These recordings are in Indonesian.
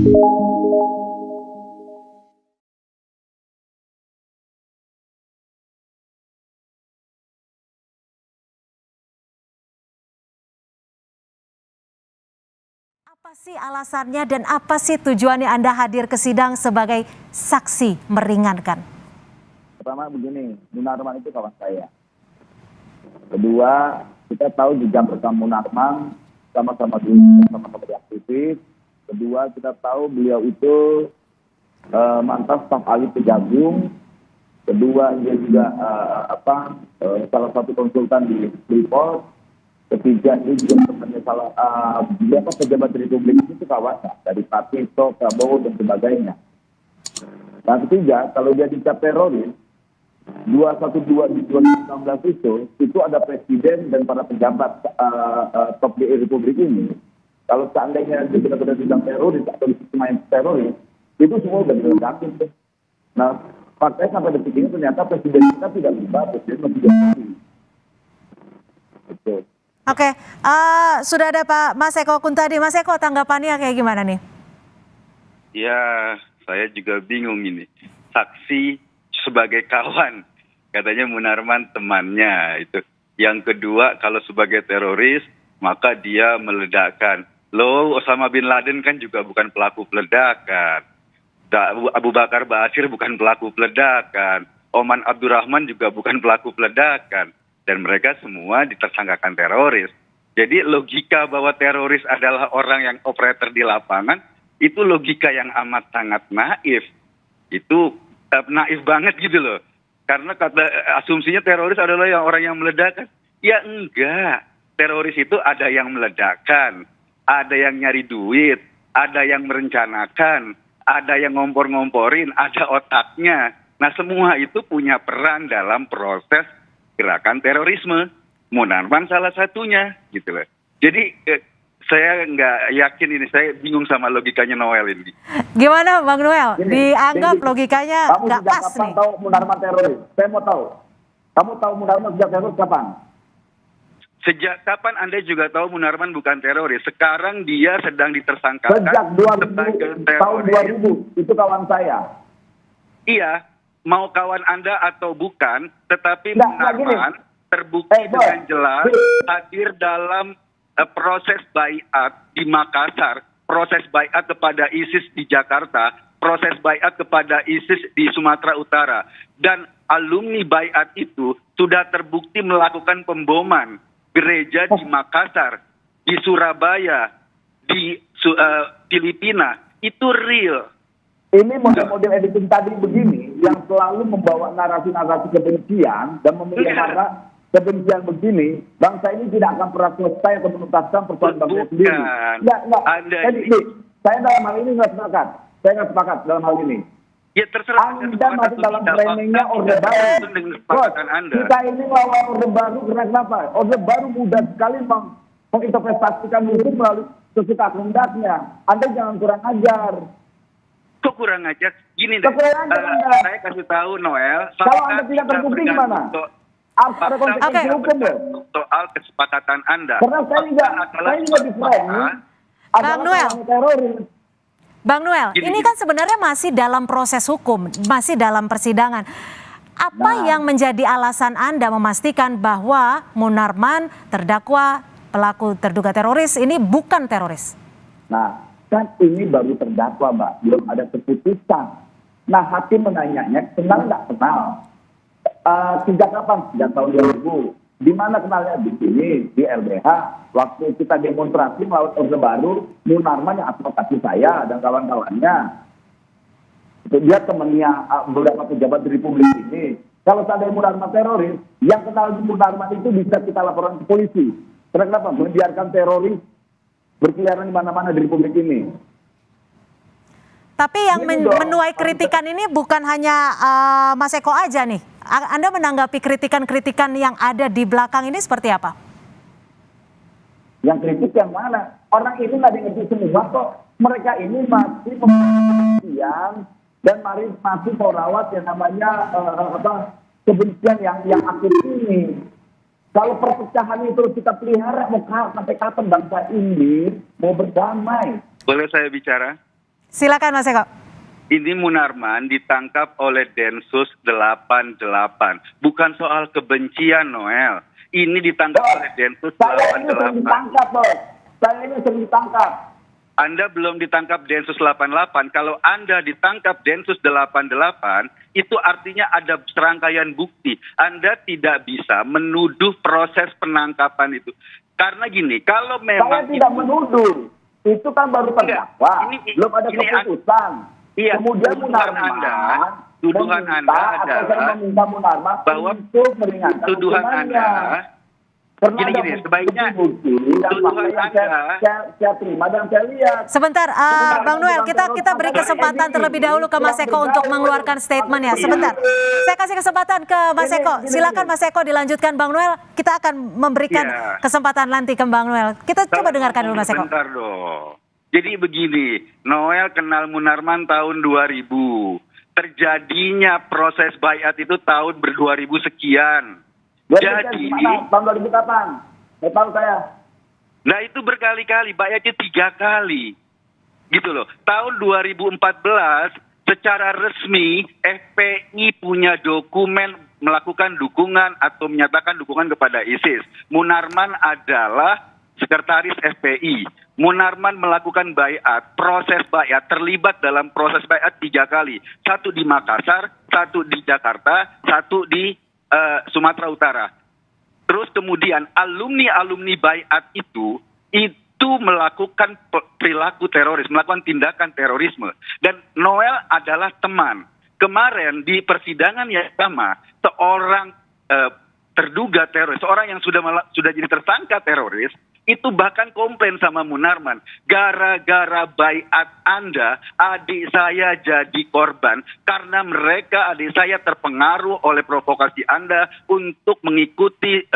Apa sih alasannya dan apa sih tujuannya Anda hadir ke sidang sebagai saksi meringankan? Pertama begini, Munarman itu kawan saya. Kedua, kita tahu jejak rekam Munarman sama-sama di aktivis. Kedua, kita tahu beliau itu mantan staf ahli Kejagung. Kedua, dia juga salah satu konsultan di Freeport. Ketiga, dia juga temannya beberapa pejabat Republik itu kawan dari Pak Tito, Prabowo dan sebagainya. Nah, ketiga, kalau dia dicap teroris 212 di 2016 itu ada presiden dan para pejabat top di Republik ini. Kalau seandainya dia benar-benar dibilang teroris atau disemain teroris, itu semua sudah dilengkapi. Nah, faktanya sampai detik ini ternyata presiden kita tidak berubah, presiden masih jadi. Betul. Oke, sudah ada Pak Mas Eko Kuntadi. Mas Eko, tanggapannya kayak gimana nih? Ya, saya juga bingung ini. Saksi sebagai kawan, katanya Munarman temannya itu. Yang kedua, kalau sebagai teroris, maka dia meledakkan. Loh, Osama bin Laden kan juga bukan pelaku peledakan. Abu Bakar Ba'asyir bukan pelaku peledakan. Oman Abdurrahman juga bukan pelaku peledakan. Dan mereka semua ditersangkakan teroris. Jadi logika bahwa teroris adalah orang yang operator di lapangan, itu logika yang amat sangat naif. Itu naif banget gitu loh. Karena asumsinya teroris adalah orang yang meledakkan. Ya enggak. Teroris itu ada yang meledakkan, ada yang nyari duit, ada yang merencanakan, ada yang ngompor-ngomporin, ada otaknya. Nah, semua itu punya peran dalam proses gerakan terorisme. Munarman salah satunya gitu loh. Jadi saya nggak yakin ini, saya bingung sama logikanya Noel ini. Gimana Bang Noel? Dianggap logikanya nggak pas nih. Kamu tahu Munarman teroris? Saya mau tahu. Kamu tahu Munarman sejak teroris kapan? Sejak kapan Anda juga tahu Munarman bukan teroris? Sekarang dia sedang ditersangkakan sejak 2000, tahun 2000, itu kawan saya. Iya, mau kawan Anda atau bukan, tetapi Munarman terbukti dengan jelas hadir dalam proses baiat di Makassar, proses baiat kepada ISIS di Jakarta, proses baiat kepada ISIS di Sumatera Utara. Dan alumni baiat itu sudah terbukti melakukan pemboman gereja di Makassar, di Surabaya, di Filipina. Itu real. Ini model-model editing tadi begini, yang selalu membawa narasi-narasi kebencian dan memilih kebencian begini, bangsa ini tidak akan pernah selesai atau menuntaskan persoalan bangsa sendiri. Saya dalam hal ini nggak sepakat. Saya nggak sepakat dalam hal ini. Ya terserah. Anda masih dalam framingnya Orde Baru. Kita ini lawan Orde Baru karena kenapa? Orde Baru mudah sekali menginterpretasikan hukum melalui sesuka kehendaknya. Anda jangan kurang ajar. Kok kurang ajar? Gini deh, saya kasih tahu Noel. Kalau Anda tidak terbukti gimana? Ada konsekuensi hukum deh. Soal kesepakatan Anda. Karena saya juga di framing adalah teroris. Bang Noel, ini kan sebenarnya masih dalam proses hukum, masih dalam persidangan. Apa yang menjadi alasan Anda memastikan bahwa Munarman terdakwa pelaku terduga teroris ini bukan teroris? Nah, kan ini baru terdakwa, Mbak. Belum ada keputusan. Nah, hakim menanyanya, kenal nggak kenal? Sejak kapan? Sejak tahun 2000. Di mana kenalnya? Di sini, di LBH. Waktu kita demonstrasi melawan Orde Baru, Munarman yang advokasi saya dan kawan-kawannya. Dia temannya beberapa pejabat di Republik ini. Kalau seandainya Munarman teroris, yang kenal di Munarman itu bisa kita laporan ke polisi. Kenapa? Membiarkan teroris berkeliaran di mana-mana di Republik ini. Tapi yang menuai kritikan ini bukan hanya Mas Eko aja nih. Anda menanggapi kritikan-kritikan yang ada di belakang ini seperti apa? Yang kritik yang mana? Orang ini nggak ngerti semua kok. Mereka ini masih kebencian dan masih merawat yang namanya kebencian yang akut ini. Kalau perpecahan itu terus kita pelihara, sampai kapan bangsa ini mau berdamai? Boleh saya bicara? Silakan Mas Eko. Ini Munarman ditangkap oleh Densus 88. Bukan soal kebencian, Noel. Ini ditangkap oleh Densus Saya ini sering 88. ditangkap, Bos. Saya ini sering ditangkap. Anda belum ditangkap Densus 88. Kalau Anda ditangkap Densus 88, itu artinya ada serangkaian bukti. Anda tidak bisa menuduh proses penangkapan itu. Karena gini, kalau Saya memang tidak menuduh. Itu kan baru terdakwa. Belum ada keputusan. Iya, Kemudian tuduhan Anda adalah Munarman bahwa untuk meringankan tuduhan hukumannya. Anda gini, sebaiknya tuduhan Anda saya terima dan saya lihat. Sebentar, Bang Noel, kita beri kesempatan terlebih dahulu ke Mas Eko untuk mengeluarkan statement ya. Sebentar, saya kasih kesempatan ke Mas Eko. Silakan Mas Eko dilanjutkan, Bang Noel. Kita akan memberikan kesempatan nanti ke Bang Noel. Kita coba dengarkan dulu Mas Eko. Sebentar dong. Jadi begini, Noel kenal Munarman tahun 2000. Terjadinya proses baiat itu tahun 2000 sekian. Jadi, tahun 2000 kapan? Nggak tahu saya. Nah itu berkali-kali, baiatnya 3 kali. Gitu loh. Tahun 2014, secara resmi FPI punya dokumen melakukan dukungan atau menyatakan dukungan kepada ISIS. Munarman adalah sekretaris FPI. Munarman melakukan baiat, proses baiat, terlibat dalam proses baiat 3 kali. 1 di Makassar, 1 di Jakarta, 1 di Sumatera Utara. Terus kemudian alumni baiat itu melakukan perilaku teroris, melakukan tindakan terorisme. Dan Noel adalah teman. Kemarin di persidangan yang sama, seorang terduga teroris, seorang yang sudah jadi tersangka teroris, itu bahkan komplain sama Munarman. Gara-gara baiat Anda, adik saya jadi korban. Karena mereka, adik saya terpengaruh oleh provokasi Anda untuk mengikuti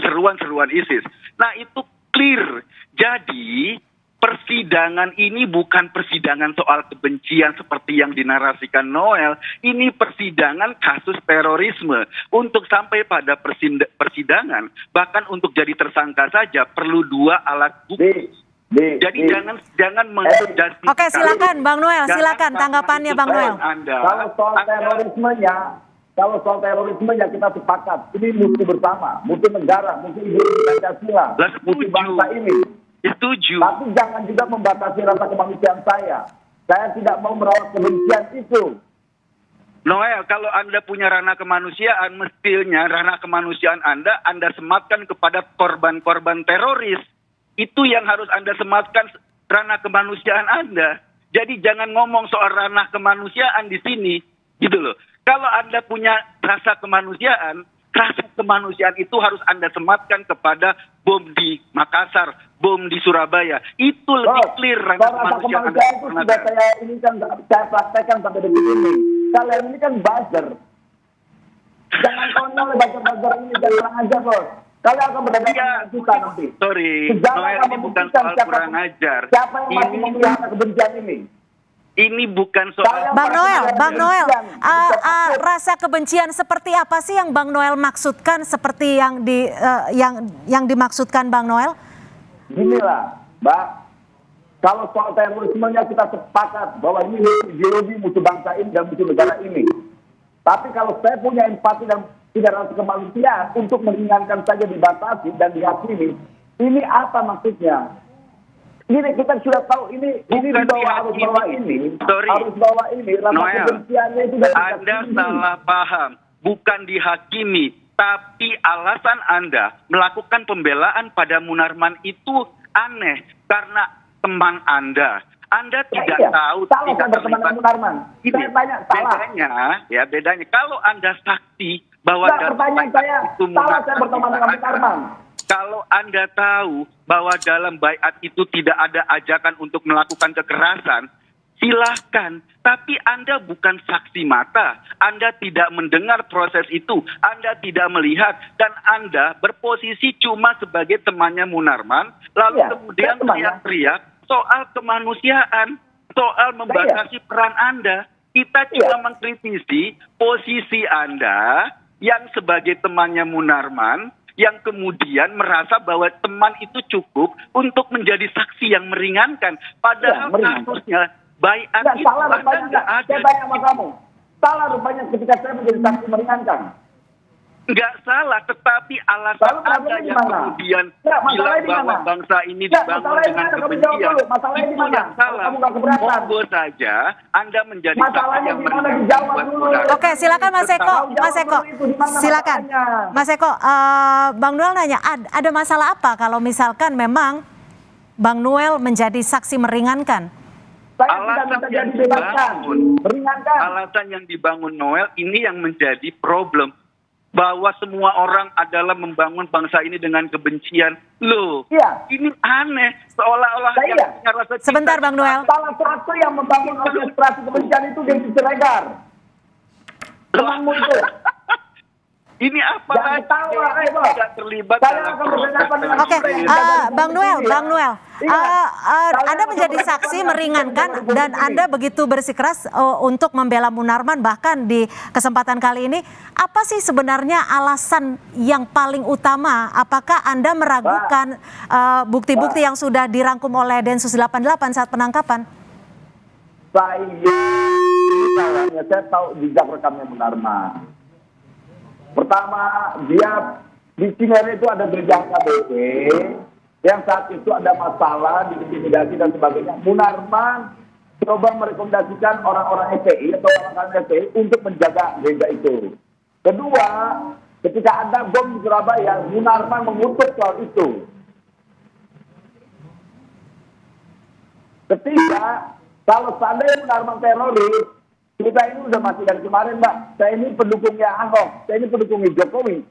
seruan-seruan ISIS. Nah itu clear. Jadi persidangan ini bukan persidangan soal kebencian seperti yang dinarasikan Noel. Ini persidangan kasus terorisme. Untuk sampai pada persidangan, bahkan untuk jadi tersangka saja perlu 2 alat bukti. Jadi jangan menjadi. Oke, silakan Bang Noel, silakan tanggapannya Bang Noel. Kalau soal terorismenya kita sepakat. Ini musuh bersama, musuh negara, musuh ideologi Pancasila, musuh bangsa ini. Setuju. Tapi jangan juga membatasi rasa kemanusiaan saya. Saya tidak mau merawat kebencian itu. Noel, kalau Anda punya ranah kemanusiaan, mestinya ranah kemanusiaan Anda sematkan kepada korban-korban teroris. Itu yang harus Anda sematkan, ranah kemanusiaan Anda. Jadi jangan ngomong soal ranah kemanusiaan di sini, gitu loh. Kalau Anda punya rasa kemanusiaan itu harus Anda sematkan kepada bom di Makassar, bom di Surabaya. Itu lebih clear ranah kemanusiaan Anda. Itu sudah saya praktekkan sampai detik ini. Kalian ini kan buzzer. Jangan konyol buzzer ini, jangan aja bos. Kalian akan berdebat suka nanti. Sorry, Noel, ini bukan soal kurang ajar. Siapa yang masih memelihara kebencian ini? Ini bukan soal. Bang Noel, rasa kebencian seperti apa sih yang Bang Noel maksudkan, seperti yang dimaksudkan Bang Noel? Inilah, Mbak. Kalau soal terorismenya kita sepakat bahwa ini ideologi musuh bangsa ini dan musuh negara ini. Tapi kalau saya punya empati dan tidak rasa kemanusiaan untuk meringankan saja dibatasi dan dihakimi, ini apa maksudnya? Ini kita sudah tahu ini harus bawa ini rasa kebenciannya itu dari Anda salah paham, bukan dihakimi, tapi alasan Anda melakukan pembelaan pada Munarman itu aneh karena teman Anda tidak tahu, tidak terlibat. Ini bedanya kalau Anda saksi bahwa pertanyaan saya, salah saya berteman dengan Munarman. Kalau Anda tahu bahwa dalam baiat itu tidak ada ajakan untuk melakukan kekerasan, silahkan. Tapi Anda bukan saksi mata. Anda tidak mendengar proses itu. Anda tidak melihat. Dan Anda berposisi cuma sebagai temannya Munarman. Lalu kemudian teriak-teriak soal kemanusiaan. Soal membatasi peran Anda. Kita cuma mengkritisi posisi Anda yang sebagai temannya Munarman, yang kemudian merasa bahwa teman itu cukup untuk menjadi saksi yang meringankan. Padahal kasusnya Baiat Nggak itu salah Anda rupanya. nggak ada. Saya tanya sama kamu. Salah rupanya ketika saya menjadi saksi meringankan. Nggak salah, tetapi alasan Lalu Anda problemnya di yang mana? kemudian Nggak, masalahnya bilang di bahwa mana? bangsa ini Nggak, dibangun masalahnya dengan di mana? Kamu jawab kebencian, dulu. Masalahnya di itu mana? yang salah. Kamu nggak keberatan. Monggo saja Anda menjadi saksi Masalahnya yang di mana? meringankan Dijawab buat dulu. Munarman. Oke, silakan Mas Eko. Jawab Mas Eko, dulu itu di mana silakan. masalahnya. Mas Eko, Bang Noel nanya, ada masalah apa kalau misalkan memang Bang Noel menjadi saksi meringankan? Saya tidak Alasan minta yang jadi dibebaskan. dibangun, Meringankan. alasan yang dibangun Noel ini yang menjadi problem. Bahwa semua orang adalah membangun bangsa ini dengan kebencian. Loh, Iya. ini aneh. Seolah-olah Nah, yang iya. punya rasa cinta. Sebentar Bang Noel. Salah satu yang membangun orkestrasi kebencian itu Denny Siregar. Temanmu itu. Ini apa Jangan lagi? ketawa, Bos. Tidak terlibat Saya dalam akan berhadapan dengan Oke, Bang Noel, Anda menjadi Kalian saksi akan meringankan berhadapan dan dengan Anda begitu bersikeras untuk membela Munarman bahkan di kesempatan kali ini. Apa sih sebenarnya alasan yang paling utama? Apakah Anda meragukan bukti-bukti yang sudah dirangkum oleh Densus 88 saat penangkapan? Saya tahu jejak rekamnya Munarman. Pertama, dia di Cinere itu ada gereja KBP yang saat itu ada masalah, diintimidasi dan sebagainya. Munarman coba merekomendasikan orang-orang FPI atau orang-orang FPI untuk menjaga gereja itu. Kedua, ketika ada bom di Surabaya, Munarman mengutuk soal itu. Ketiga, kalau seandainya Munarman teroris, kita ini udah mati dari kemarin, Mbak. Saya ini pendukungnya Ahok, saya ini pendukungnya Jokowi.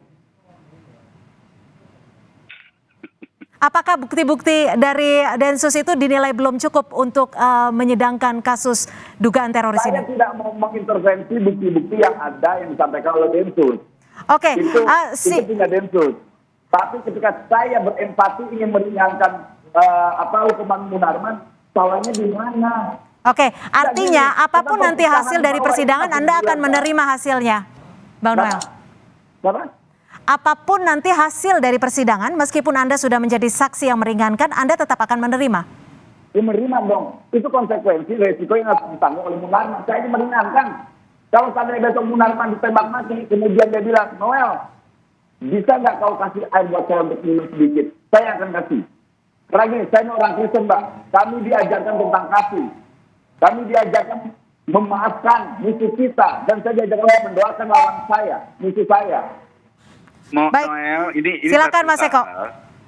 Apakah bukti-bukti dari Densus itu dinilai belum cukup untuk menyidangkan kasus dugaan teroris Saya ini? tidak mau mengintervensi bukti-bukti yang ada yang disampaikan oleh Densus. Oke, Itu punya Densus. Tapi ketika saya berempati ingin meringankan hukuman Munarman, salahnya di mana? Oke, artinya gini, apapun kenapa nanti kita hasil dari bahwa persidangan ini Anda akan biasa? menerima hasilnya, Bang Noel. Kenapa? Apapun nanti hasil dari persidangan, meskipun Anda sudah menjadi saksi yang meringankan, Anda tetap akan menerima. Ya menerima dong. Itu konsekuensi resiko yang harus ditanggung oleh Munarman. Saya ini meringankan. Kalau seandainya besok Munarman ditembak mati, kemudian dia bilang, Noel, bisa nggak kau kasih air buat saya untuk minum sedikit? Saya akan kasih. Lagi, saya ini orang Kristen, Mbak. Kami diajarkan tentang kasih. Kami diajarkan memaafkan musuh kita. Dan saya diajarkan untuk mendoakan lawan saya, musuh saya. Baik. Noel, ini Silakan, Mas Eko.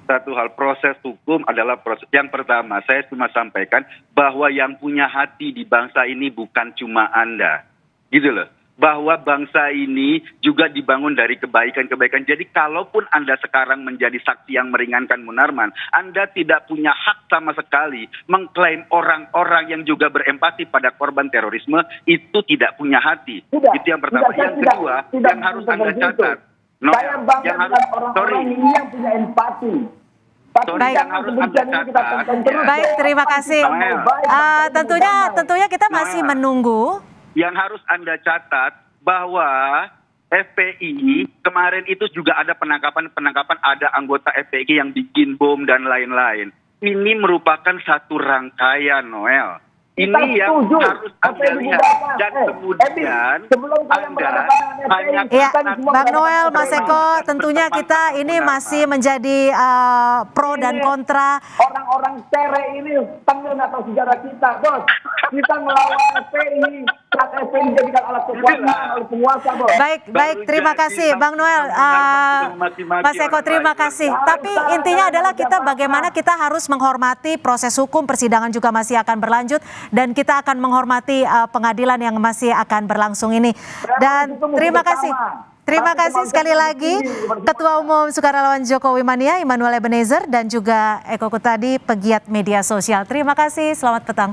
Satu hal, proses hukum adalah proses. Yang pertama, saya cuma sampaikan bahwa yang punya hati di bangsa ini bukan cuma Anda. Gitu loh. Bahwa bangsa ini juga dibangun dari kebaikan-kebaikan. Jadi kalaupun Anda sekarang menjadi saksi yang meringankan Munarman, Anda tidak punya hak sama sekali mengklaim orang-orang yang juga berempati pada korban terorisme itu tidak punya hati. Itu yang pertama. Yang kedua, yang harus Anda catat. Saya bangga dengan orang-orang ini yang punya empati. Baik. Baik, terima kasih. Tentunya kita masih menunggu. Yang harus Anda catat bahwa FPI kemarin itu juga ada penangkapan ada anggota FPI yang bikin bom dan lain-lain. Ini merupakan satu rangkaian, Noel. Ini yang harus Anda lihat. Dan kemudian Anda hanya... Ya, Bang Noel, Mas Eko, tentunya kita ini masih menjadi pro dan kontra. Orang-orang cere ini tentu nggak tahu sejarah kita, Bos. Kita melawan FPI. Saat FPI dijadikan alat kekuasaan oleh penguasa, Bos. Baik, terima kasih Bang Noel. Mas Eko, terima kasih. Tapi intinya adalah kita bagaimana kita harus menghormati proses hukum, persidangan juga masih akan berlanjut. Dan kita akan menghormati pengadilan yang masih akan berlangsung ini. Dan terima kasih. Terima kasih sekali lagi Ketua Umum Sukarelawan Jokowi Mania, Immanuel Ebenezer, dan juga Eko Kutadi, pegiat media sosial. Terima kasih, selamat petang.